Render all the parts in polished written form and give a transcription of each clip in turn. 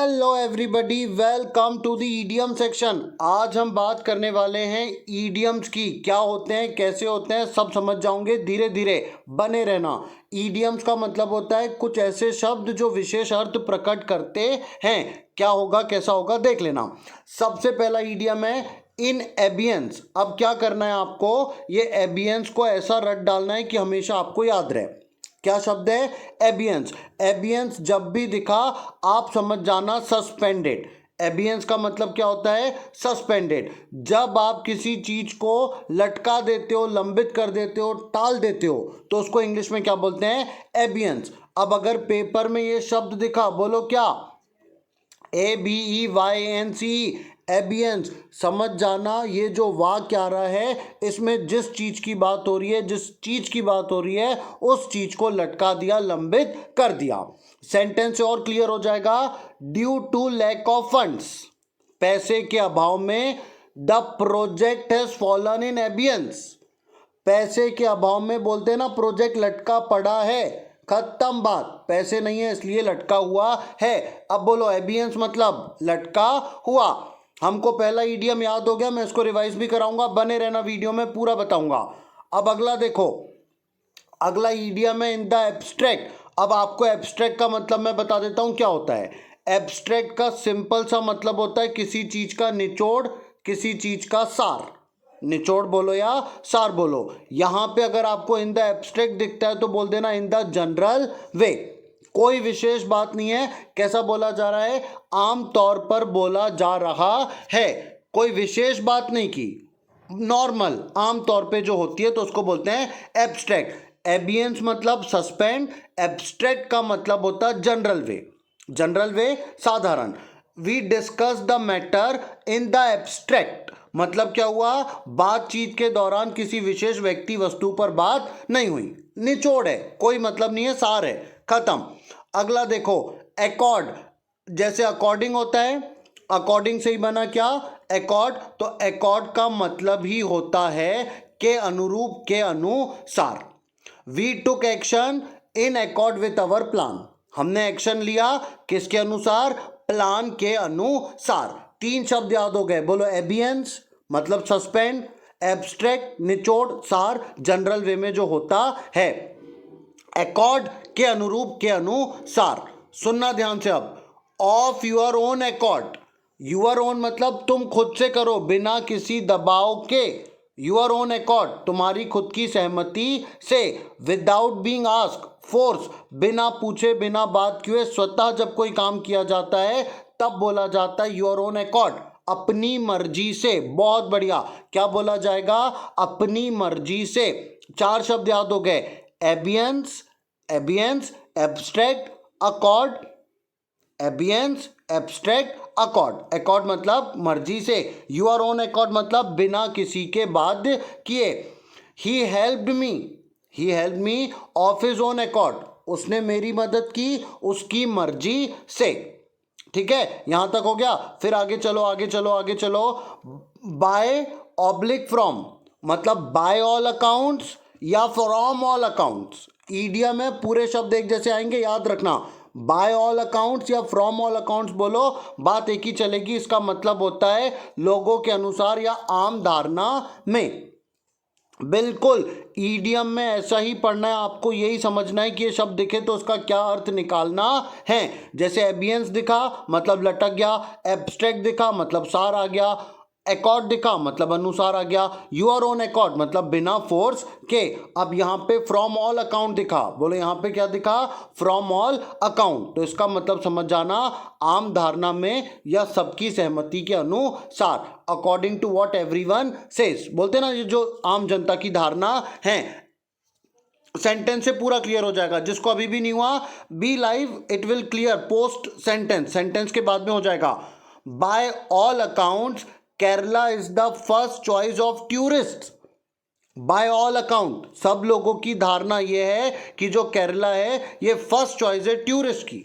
Hello everybody, welcome to the idiom section. आज हम बात करने वाले हैं ईडियम्स की। क्या होते हैं, कैसे होते हैं, सब समझ जाओगे धीरे धीरे, बने रहना। ईडियम्स का मतलब होता है कुछ ऐसे शब्द जो विशेष अर्थ प्रकट करते हैं। क्या होगा, कैसा होगा, देख लेना। सबसे पहला ईडियम है इन एबियंस। अब क्या करना है आपको, ये एबियंस को ऐसा रट डालना है कि हमेशा आपको याद रहे। क्या शब्द है? एबियंस। एबियंस जब भी दिखा आप समझ जाना सस्पेंडेड। एबियंस का मतलब क्या होता है? सस्पेंडेड। जब आप किसी चीज को लटका देते हो, लंबित कर देते हो, टाल देते हो, तो उसको इंग्लिश में क्या बोलते हैं? एबियंस। अब अगर पेपर में ये शब्द दिखा, बोलो क्या? ABEYNC, एबियंस। समझ जाना ये जो वाक्य आ रहा है, इसमें जिस चीज की बात हो रही है, जिस चीज की बात हो रही है, उस चीज को लटका दिया, लंबित कर दिया। सेंटेंस और क्लियर हो जाएगा। Due to lack of funds, पैसे के अभाव में, the project has fallen in abeyance. पैसे के अभाव में बोलते हैं ना, प्रोजेक्ट लटका पड़ा है, खत्म बात। पैसे नहीं है इसलिए लटका हुआ है। अब बोलो एबियंस मतलब लटका हुआ। हमको पहला ईडियम याद हो गया, मैं इसको रिवाइज भी कराऊंगा, बने रहना, वीडियो में पूरा बताऊंगा। अब अगला देखो, अगला ईडियम है इन द एब्स्ट्रैक्ट। अब आपको एब्स्ट्रैक्ट का मतलब मैं बता देता हूं क्या होता है। एब्स्ट्रैक्ट का सिंपल सा मतलब होता है किसी चीज का निचोड़, किसी चीज का सार। निचोड़ बोलो या सार बोलो। यहां पे अगर आपको इन द एब्स्ट्रैक्ट दिखता है तो बोल देना इन द जनरल वे। कोई विशेष बात नहीं है, कैसा बोला जा रहा है, आम तौर पर बोला जा रहा है। कोई विशेष बात नहीं की, नॉर्मल आम तौर पे जो होती है, तो उसको बोलते हैं एब्स्ट्रैक्ट। एबियंस मतलब सस्पेंड, एब्स्ट्रैक्ट का मतलब होता है जनरल वे। जनरल वे साधारण। We discuss the matter in the abstract मतलब क्या हुआ, बातचीत के दौरान किसी विशेष व्यक्ति वस्तु पर बात नहीं हुई। निचोड़ है, कोई मतलब नहीं है, सार है, खत्म। अगला देखो, अकॉर्ड। जैसे अकॉर्डिंग होता है, अकॉर्डिंग से ही बना क्या? अकॉर्ड। तो अकॉर्ड का मतलब ही होता है के अनुरूप, के अनुसार। We took action in accord with our plan. हमने एक्शन लिया किसके अनुसार? प्लान के अनुसार। तीन शब्द याद हो गए, बोलो एबियंस मतलब सस्पेंड, एब्स्ट्रैक्ट निचोड़, सार जनरल वे में जो होता है, अकॉर्ड के अनुरूप, के अनुसार। सुनना ध्यान से अब। Of your own accord. Your own मतलब तुम खुद से करो, बिना किसी दबाव के। यूर ओन अकॉर्ड तुम्हारी खुद की सहमति से। विदाउट बीइंग आस्क, फोर्स बिना पूछे, बिना बात किए, स्वतः जब कोई काम किया जाता है तब बोला जाता है यूर ओन अकॉर्ड, अपनी मर्जी से। बहुत बढ़िया, क्या बोला जाएगा? अपनी मर्जी से। चार शब्द याद हो गए, abeyance, abeyance, abstract, accord. Abeyance, abstract, accord. Accord मतलब मर्जी से, यूर ओन अकॉर्ड मतलब बिना किसी के बाध्य किए। He helped me, he help me of his own accord. उसने मेरी मदद की उसकी मर्जी से। ठीक है, यहां तक हो गया। फिर आगे चलो, आगे चलो, आगे चलो। बाय ऑब्लिक फ्रॉम मतलब बाय ऑल अकाउंट्स या फ्रॉम ऑल अकाउंट्स। ईडियम में पूरे शब्द एक जैसे आएंगे, याद रखना। बाय ऑल अकाउंट्स या फ्रॉम ऑल अकाउंट्स बोलो, बात एक ही चलेगी। इसका मतलब होता है लोगों के अनुसार या आम धारणा में। बिल्कुल, ईडियम में ऐसा ही पढ़ना है आपको, यही समझना है कि ये शब्द दिखे तो उसका क्या अर्थ निकालना है। जैसे एबियंस दिखा मतलब लटक गया, एब्स्ट्रैक्ट दिखा मतलब सार आ गया, अकॉर्ड दिखा मतलब अनुसार आ गया, यूर ओन अकॉर्ड मतलब बिना फोर्स के। अब यहाँ पे फ्रॉम ऑल अकाउंट दिखा, बोलो यहाँ पे क्या दिखा? From all account. तो इसका मतलब समझ जाना, आम धारणा में या सबकी सहमति के अनुसार, according to what everyone says. बोलते ना, ये जो आम जनता की धारणा है। सेंटेंस से पूरा क्लियर हो जाएगा, जिसको अभी भी नहीं हुआ, believe, it will clear post sentence. Sentence के बाद में हो जाएगा। By all accounts Kerala is the first choice of tourist. By all account सब लोगों की धारणा यह है कि जो केरला है ये फर्स्ट चॉइस है टूरिस्ट की।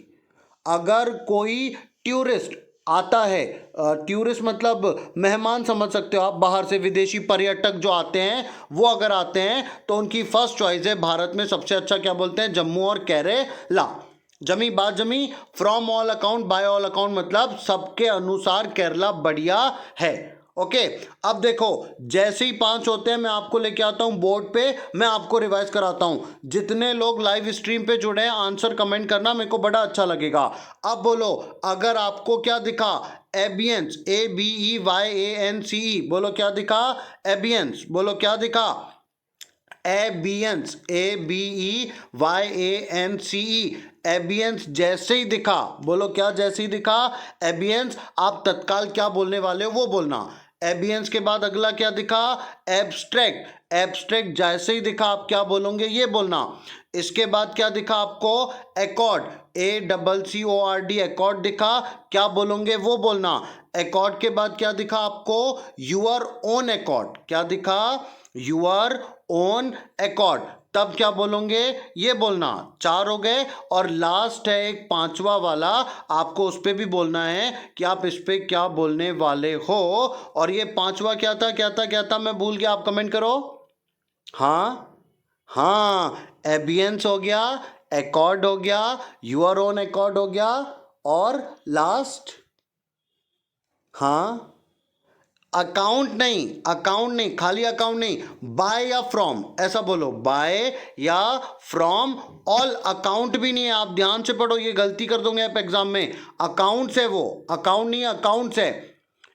अगर कोई टूरिस्ट आता है, टूरिस्ट मतलब मेहमान समझ सकते हो आप, बाहर से विदेशी पर्यटक जो आते हैं, वो अगर आते हैं तो उनकी फर्स्ट चॉइस है भारत में सबसे अच्छा क्या बोलते हैं? जम्मू और केरला। जमी बात जमी। From all account, by all account मतलब सबके अनुसार केरला बढ़िया है। ओके अब देखो जैसे ही 5 होते हैं मैं आपको लेके आता हूं बोर्ड पे, मैं आपको रिवाइज कराता हूं। जितने लोग लाइव स्ट्रीम पे जुड़े हैं आंसर कमेंट करना, मेरे को बड़ा अच्छा लगेगा। अब बोलो अगर आपको क्या दिखा, एबियंस, ABEYANCE, बोलो क्या दिखा, एबियंस, बोलो क्या दिखा, एबियंस, ABEYANCE, एबियंस जैसे ही दिखा, बोलो क्या जैसे ही दिखा, एबियंस। आप तत्काल क्या बोलने वाले हो वो बोलना। एबियंस के बाद अगला क्या दिखा, एब्स्ट्रैक्ट, एब्स्ट्रैक्ट जैसे ही दिखा आप क्या बोलोगे ये बोलना। इसके बाद क्या दिखा आपको, एकॉर्ड, ACCORD, एकॉर्ड दिखा, क्या बोलोगे वो बोलना। एकॉर्ड के बाद क्या दिखा आपको, यूअर ओन एकॉर्ड, क्या दिखा, यूअर ओन एकॉर्ड, तब क्या बोलोगे ये बोलना। 4 हो गए और लास्ट है एक 5वां वाला, आपको उस पर भी बोलना है कि आप इस पे क्या बोलने वाले हो। और ये 5वां क्या था, क्या था, क्या था, मैं भूल गया, आप कमेंट करो। हाँ हाँ, एबियंस हो गया, एकॉर्ड हो गया, यूअर ओन एकॉर्ड हो गया, और लास्ट, हाँ अकाउंट नहीं, अकाउंट नहीं, खाली अकाउंट नहीं, बाय या फ्रॉम, ऐसा बोलो, बाय या फ्रॉम। ऑल अकाउंट भी नहीं है, आप ध्यान से पढ़ो, ये गलती कर दोगे आप एग्जाम में। अकाउंट्स है वो, अकाउंट नहीं है, अकाउंट्स है,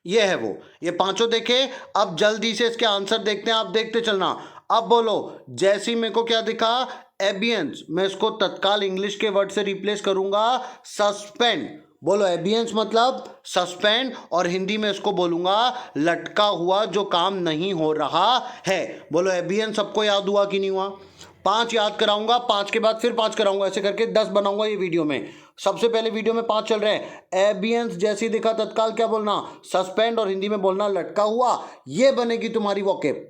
ये है वो। ये 5 देखे, अब जल्दी से इसके आंसर देखते हैं, आप देखते चलना। अब बोलो जैसी मेरे को क्या दिखा, एबियंस, मैं इसको तत्काल इंग्लिश के वर्ड से रिप्लेस करूंगा, सस्पेंड। बोलो एबियंस मतलब सस्पेंड, और हिंदी में इसको बोलूंगा लटका हुआ जो काम नहीं हो रहा है। बोलो एबियंस सबको याद हुआ कि नहीं हुआ। 5 याद कराऊंगा, 5 के बाद फिर 5 कराऊंगा, ऐसे करके 10 बनाऊंगा ये वीडियो में। सबसे पहले वीडियो में 5 चल रहे हैं। एबियंस जैसी दिखा तत्काल क्या बोलना, सस्पेंड, और हिंदी में बोलना लटका हुआ। ये बनेगी तुम्हारी वोकेब।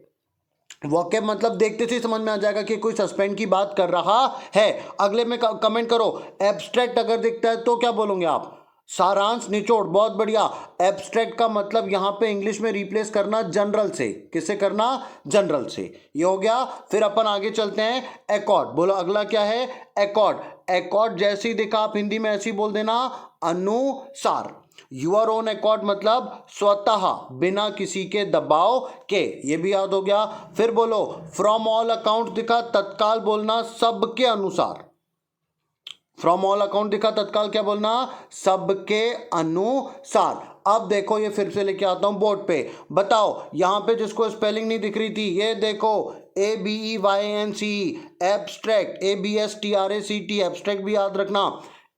वोकेब मतलब देखते से समझ में आ जाएगा कि कोई सस्पेंड की बात कर रहा है। अगले में कमेंट करो, एब्स्ट्रैक्ट अगर दिखता है तो क्या बोलोगे आप, सारांश, निचोड़, बहुत बढ़िया। एब्स्ट्रैक्ट का मतलब यहां पे इंग्लिश में रिप्लेस करना जनरल से, किससे करना, जनरल से, ये हो गया। फिर अपन आगे चलते हैं, एकॉर्ड, बोलो अगला क्या है, एकॉर्ड। एकॉर्ड जैसी दिखा आप हिंदी में ऐसी बोल देना, अनुसार। यूअर ओन एकॉर्ड मतलब स्वतः, बिना किसी के दबाव के, ये भी याद हो गया। फिर बोलो फ्रॉम ऑल अकाउंट दिखा तत्काल बोलना सबके अनुसार। फ्रॉम ऑल अकाउंट दिखा तत्काल क्या बोलना, सबके अनुसार। अब देखो ये फिर से लेके आता हूं बोर्ड पे, बताओ यहां पे जिसको स्पेलिंग नहीं दिख रही थी, ये देखो ABEYANCE, एब्स्ट्रैक्ट, ABSTRACT, एब्स्ट्रैक्ट भी याद रखना।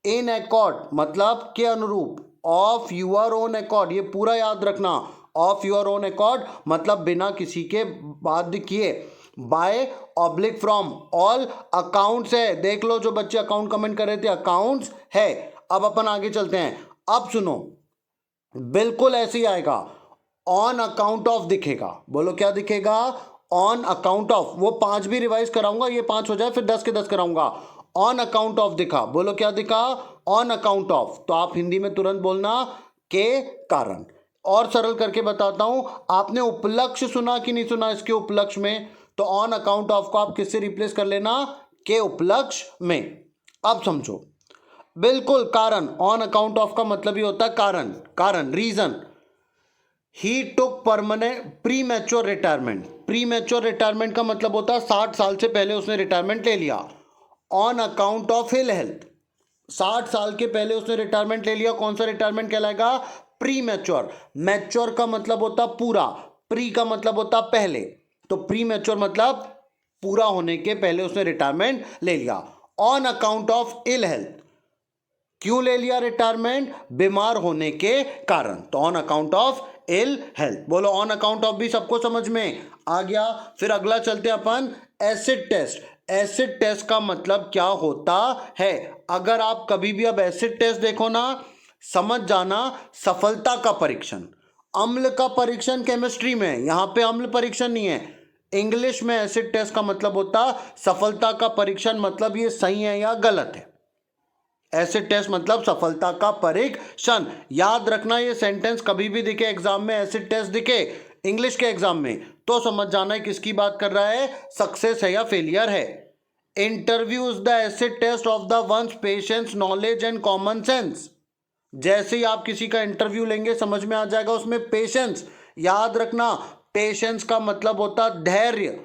इन एकॉर्ड मतलब के अनुरूप, ऑफ यूअर ओन एकॉर्ड, ये पूरा याद रखना। ऑफ यूअर ओन एकॉर्ड मतलब बिना किसी के बाध्य किए। By oblique from, all accounts है, देख लो जो बच्चे अकाउंट कमेंट कर रहे थे, अकाउंट्स है। अब अपन आगे चलते हैं, अब सुनो बिल्कुल ऐसे ही आएगा, ऑन अकाउंट ऑफ दिखेगा, बोलो क्या दिखेगा, ऑन अकाउंट ऑफ। वो 5 भी रिवाइज कराऊंगा, ये 5 हो जाए फिर 10 के 10 कराऊंगा। ऑन अकाउंट ऑफ दिखा, बोलो क्या दिखा, ऑन अकाउंट ऑफ, तो आप हिंदी में तुरंत बोलना के कारण। और सरल करके बताता हूं, आपने उपलक्ष्य सुना कि नहीं सुना इसके उपलक्ष्य में, तो ऑन अकाउंट ऑफ को आप किससे रिप्लेस कर लेना, के उपलक्ष्य में। अब समझो बिल्कुल कारण, ऑन अकाउंट ऑफ का मतलब ही होता है कारण, कारण, reason. He took permanent premature retirement, premature retirement का मतलब होता है 60 साल से पहले उसने रिटायरमेंट ले लिया। On account of ill health, 60 साल के पहले उसने रिटायरमेंट ले लिया, कौन सा रिटायरमेंट कहलाएगा, प्री मैच्योर। मैच्योर का मतलब होता पूरा, प्री का मतलब होता पहले, तो प्री मैच्योर मतलब पूरा होने के पहले उसने रिटायरमेंट ले लिया। On account of ill health, क्यों ले लिया रिटायरमेंट, बीमार होने के कारण, तो on account of ill health. बोलो ऑन अकाउंट ऑफ भी सबको समझ में आ गया। फिर अगला चलते हैं अपन, एसिड टेस्ट। एसिड टेस्ट का मतलब क्या होता है, अगर आप कभी भी अब एसिड टेस्ट देखो ना, समझ जाना सफलता का परीक्षण। अम्ल का परीक्षण केमिस्ट्री में, यहां पे अम्ल परीक्षण नहीं है। इंग्लिश में एसिड टेस्ट का मतलब होता सफलता का परीक्षण, मतलब ये सही है या गलत है। एसिड टेस्ट मतलब सफलता का परीक्षण। याद रखना, ये सेंटेंस कभी भी दिखे एग्जाम में, एसिड टेस्ट दिखे इंग्लिश के एग्जाम में, तो समझ जाना है किसकी बात कर रहा है, सक्सेस है या फेलियर है। Interview is the acid test of the one's patience knowledge and common sense. जैसे ही आप किसी का इंटरव्यू लेंगे समझ में आ जाएगा उसमें पेशेंस, याद रखना पेशेंस का मतलब होता धैर्य,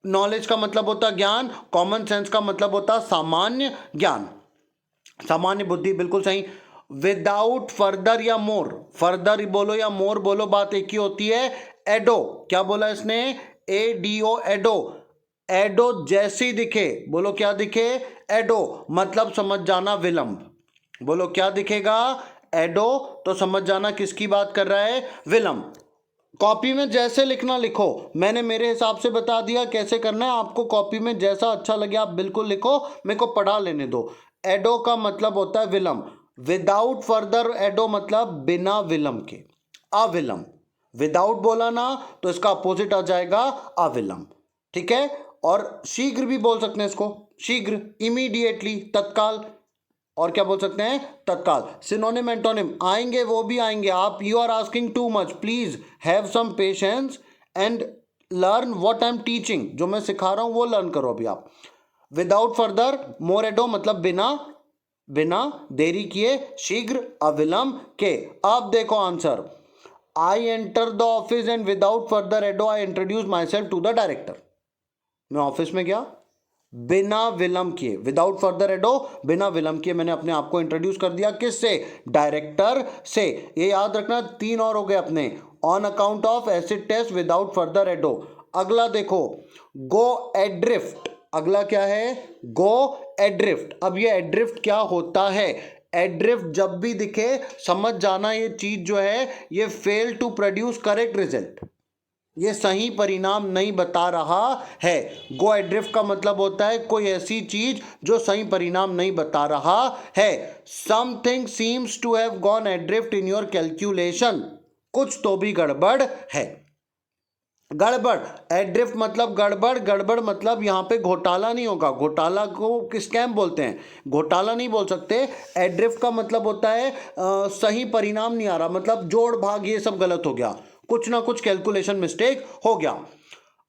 नॉलेज का मतलब होता ज्ञान, कॉमन सेंस का मतलब होता सामान्य ज्ञान, सामान्य बुद्धि, बिल्कुल सही। विदाउट फर्दर या मोर, फर्दर बोलो या मोर बोलो बात एक ही होती है। एडो, क्या बोला इसने, एडीओ, एडो, एडो जैसी दिखे, बोलो क्या दिखे, एडो मतलब समझ जाना विलंब, बोलो क्या दिखेगा, एडो, तो समझ जाना किसकी बात कर रहा है, विलंब। कॉपी में जैसे लिखना लिखो, मैंने मेरे हिसाब से बता दिया कैसे करना है, आपको कॉपी में जैसा अच्छा लगे आप बिल्कुल लिखो, मेरे को पढ़ा लेने दो। एडो का मतलब होता है विलंब, विदाउट फर्दर एडो मतलब बिना विलंब के, अविलंब। विदाउट बोला ना तो इसका अपोजिट आ जाएगा अविलंब, ठीक है। और शीघ्र भी बोल सकते हैं इसको, शीघ्र, इमीडिएटली, तत्काल, और क्या बोल सकते हैं, तत्काल। सिनोनिम एंटोनिम आएंगे, वो भी आएंगे। आप, you are asking too much, please have some patience and learn what I am teaching, जो मैं सिखा रहा हूं वो लर्न करो अभी आप। विदाउट फर्दर, मोर एडो मतलब बिना, बिना देरी किए, शीघ्र, अविलंब के। अब देखो answer, I enter the office and without further ado I introduce myself to the director. मैं ऑफिस में गया, बिना विलंब किए, विदाउट फर्दर एडो, बिना विलंब किए मैंने अपने आप को इंट्रोड्यूस कर दिया, किससे, डायरेक्टर से। ये याद रखना, 3 और हो गए अपने, on account of acid test without further ado. अगला देखो, गो एड्रिफ्ट, अगला क्या है, गो एड्रिफ्ट। अब ये एड्रिफ्ट क्या होता है, एड्रिफ्ट जब भी दिखे समझ जाना ये चीज जो है ये fail to produce correct result, ये सही परिणाम नहीं बता रहा है। गो एड्रिफ्ट का मतलब होता है कोई ऐसी चीज जो सही परिणाम नहीं बता रहा है। Something seems to have gone adrift in your calculation, कुछ तो भी गड़बड़ है। गड़बड़, एड्रिफ्ट मतलब गड़बड़, गड़बड़ मतलब यहां पे घोटाला नहीं होगा, घोटाला को स्कैम बोलते हैं, घोटाला नहीं बोल सकते। एड्रिफ्ट का मतलब होता है सही परिणाम नहीं आ रहा, मतलब जोड़ भाग ये सब गलत हो गया, कुछ ना कुछ कैलकुलेशन मिस्टेक हो गया।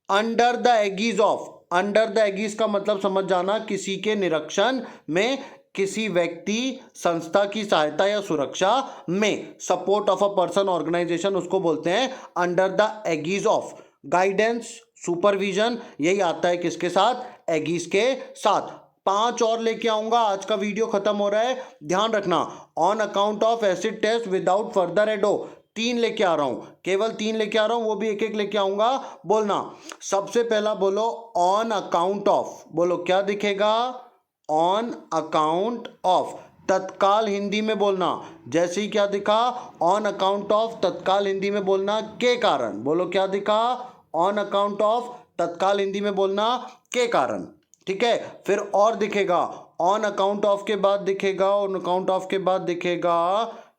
Under the aegis of, under the aegis का मतलब समझ जाना किसी के निरीक्षण में, किसी व्यक्ति संस्था की सहायता या सुरक्षा में, support of a person organisation उसको बोलते हैं under the aegis of. Guidance, supervision, यही आता है किसके साथ, एगीज के साथ। 5 और लेके आऊंगा, आज का वीडियो खत्म हो रहा है, ध्यान रखना। On account of acid test without further ado, 3 लेके आ रहा हूं, केवल 3 लेके आ रहा हूं, वो भी एक एक लेके आऊंगा, बोलना। सबसे पहला बोलो ऑन अकाउंट ऑफ, बोलो क्या दिखेगा, ऑन अकाउंट ऑफ, तत्काल हिंदी में बोलना, जैसे ही क्या दिखा, ऑन अकाउंट ऑफ, तत्काल हिंदी में बोलना के कारण, बोलो क्या दिखा, ऑन अकाउंट ऑफ, तत्काल हिंदी में बोलना के कारण, ठीक है। फिर और दिखेगा, ऑन अकाउंट ऑफ के बाद दिखेगा, ऑन अकाउंट ऑफ के बाद दिखेगा,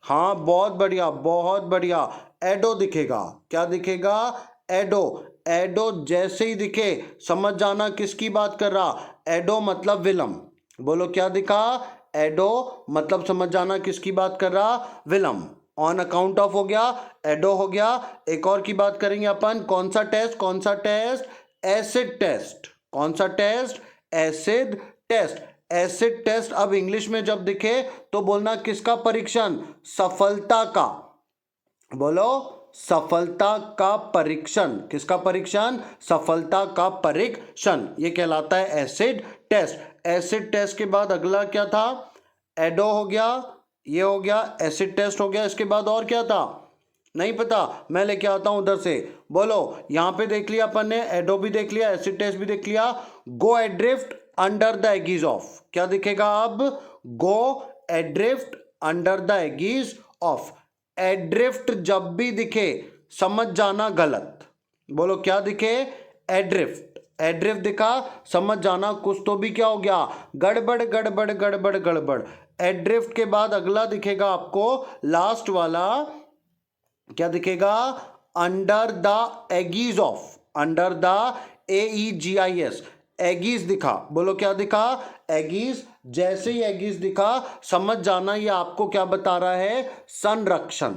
हाँ बहुत बढ़िया बहुत बढ़िया, एडो दिखेगा, क्या दिखेगा, एडो। एडो जैसे ही दिखे समझ जाना किसकी बात कर रहा, एडो मतलब विलंब, बोलो क्या दिखा, एडो मतलब समझ जाना किसकी बात कर रहा, विलंब। ऑन अकाउंट ऑफ हो गया, एडो हो गया। एक और की बात करेंगे अपन, कौन सा टेस्ट, कौन सा टेस्ट, एसिड टेस्ट, कौन सा test, acid test. Acid test अब इंग्लिश में जब दिखे तो बोलना किसका परीक्षण, सफलता का, बोलो सफलता का परीक्षण, किसका परीक्षण, सफलता का परीक्षण, ये कहलाता है एसिड टेस्ट। एसिड टेस्ट के बाद अगला क्या था, एडो हो गया, ये हो गया, एसिड टेस्ट हो गया, इसके बाद और क्या था, नहीं पता, मैं लेके आता हूं उधर से, बोलो। यहां पे देख लिया अपन ने, एडो भी देख लिया, एसिड टेस्ट भी देख लिया। गो एड्रिफ्ट अंडर द एगीज ऑफ, क्या दिखेगा अब, गो एड्रिफ्ट अंडर द एगीज ऑफ। एड्रिफ्ट जब भी दिखे समझ जाना गलत, बोलो क्या दिखे, एड्रिफ्ट, एड्रिफ्ट दिखा समझ जाना कुछ तो भी क्या हो गया, गड़बड़ गड़बड़ गड़बड़ गड़बड़। एड्रिफ्ट के बाद अगला दिखेगा आपको, लास्ट वाला क्या दिखेगा, under the aegis of, under the AEGIS, aegis दिखा, बोलो क्या दिखा, एगीज। जैसे ही एगीज दिखा समझ जाना ये आपको क्या बता रहा है, संरक्षण,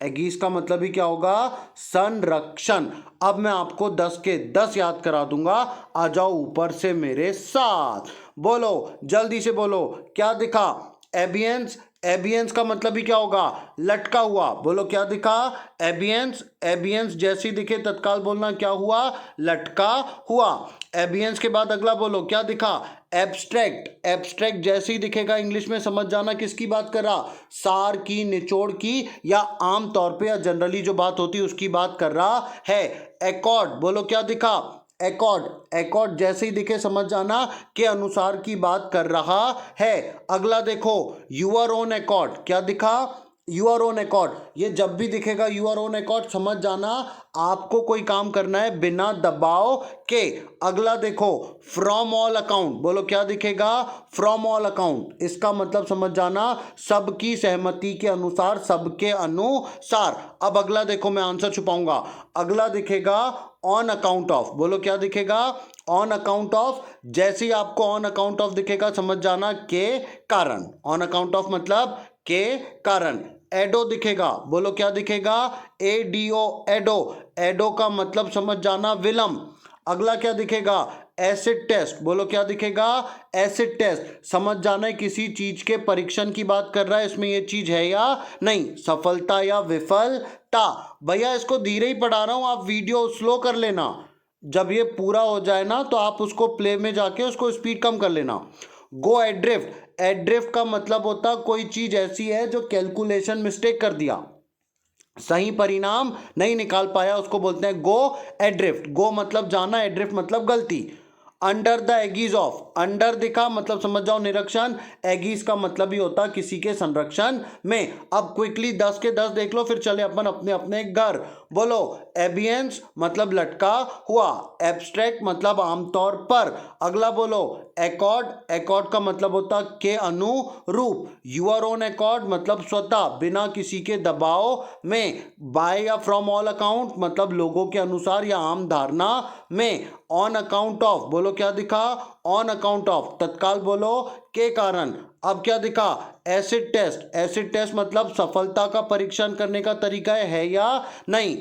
एगीज का मतलब ही क्या होगा? संरक्षण। अब मैं आपको 10 के 10 याद करा दूंगा, आ जाओ ऊपर से मेरे साथ। बोलो, जल्दी से बोलो, क्या दिखा? एबियंस। एबियंस का मतलब ही क्या होगा? लटका हुआ। बोलो क्या दिखा? एबियंस। एबियंस जैसी दिखे तत्काल बोलना क्या हुआ? लटका हुआ। एबियंस के बाद अगला बोलो, क्या दिखा? एब्स्ट्रैक्ट। एब्स्ट्रैक्ट जैसे ही दिखेगा इंग्लिश में समझ जाना किसकी बात कर रहा? सार की, निचोड़ की, या आम तौर पे या जनरली जो बात होती है उसकी बात कर रहा है। एकॉर्ड। बोलो क्या दिखा? एकॉर्ड। एकॉर्ड जैसे ही दिखे समझ जाना के अनुसार की बात कर रहा है। अगला देखो, यूअर ओन एकॉर्ड। क्या दिखा? Your own accord. ये जब भी दिखेगा यूअर ओन एकॉर्ड समझ जाना आपको कोई काम करना है बिना दबाव के। अगला देखो, फ्रॉम ऑल अकाउंट। बोलो क्या दिखेगा? From all account. इसका मतलब समझ जाना सबकी सहमति के अनुसार, सबके अनुसार। अब अगला देखो, मैं आंसर छुपाऊंगा। अगला दिखेगा ऑन अकाउंट ऑफ। बोलो क्या दिखेगा? On account of. जैसे ही आपको ऑन अकाउंट ऑफ दिखेगा समझ जाना के कारण। ऑन अकाउंट ऑफ मतलब के कारण। एडो दिखेगा। बोलो क्या दिखेगा? एडीओ। एडो। एडो का मतलब समझ जाना विलंब। अगला क्या दिखेगा? Acid test. बोलो क्या दिखेगा? Acid test. समझ जाना है किसी चीज के परीक्षण की बात कर रहा है, इसमें ये चीज है या नहीं, सफलता या विफलता। भैया इसको धीरे ही पढ़ा रहा हूं, आप वीडियो स्लो कर लेना। जब ये पूरा हो जाए ना तो आप उसको प्ले में जाके उसको स्पीड कम कर लेना। गो एड्रिफ्ट। एड्रिफ्ट का मतलब होता कोई चीज ऐसी है जो कैलकुलेशन मिस्टेक कर दिया, सही परिणाम नहीं निकाल पाया, उसको बोलते हैं गो एड्रिफ्ट। गो मतलब जाना, एड्रिफ्ट मतलब गलती। Under the aegis of. Under दिखा मतलब समझ जाओ निरीक्षण। एगीज का मतलब ही होता किसी के संरक्षण में। अब क्विकली 10 के 10 देख लो, फिर चले अपन अपने अपने घर। बोलो, एबियंस मतलब लटका हुआ। एब्स्ट्रैक्ट मतलब आमतौर पर। अगला बोलो, एकॉर्ड। एकॉर्ड का मतलब होता के अनुरूप। यूअर ओन एकॉर्ड मतलब स्वतः, बिना किसी के दबाव में। बाय या फ्रॉम ऑल अकाउंट मतलब लोगों के अनुसार या आम धारणा में। On account of. बोलो क्या दिखा? On account of. तत्काल बोलो के कारण। अब क्या दिखा? Acid test. एसिड टेस्ट मतलब सफलता का परीक्षण करने का तरीका है या नहीं।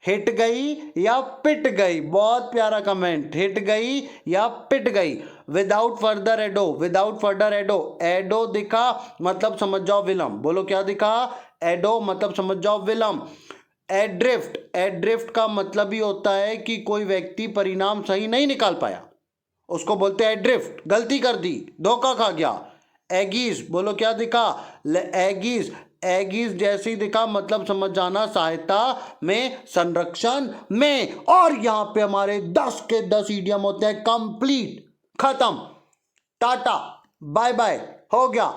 हिट गई या पिट गई। बहुत प्यारा कमेंट, हिट गई या पिट गई। विदाउट फर्दर एडो। विदाउट फर्दर एडो। एडो दिखा मतलब समझ जाओ विलंब। बोलो क्या दिखा? एडो मतलब समझ जाओ विलंब। एड्रिफ्ट। एड्रिफ्ट का मतलब ही होता है कि कोई व्यक्ति परिणाम सही नहीं निकाल पाया, उसको बोलते हैं एड्रिफ्ट, गलती कर दी, धोखा खा गया। एगीज। बोलो क्या दिखा? एगीज। एगीज जैसे ही दिखा मतलब समझ जाना सहायता में, संरक्षण में। और यहां पे हमारे 10 के 10 ईडियम होते हैं कंप्लीट, खत्म, टाटा बाय बाय, हो गया।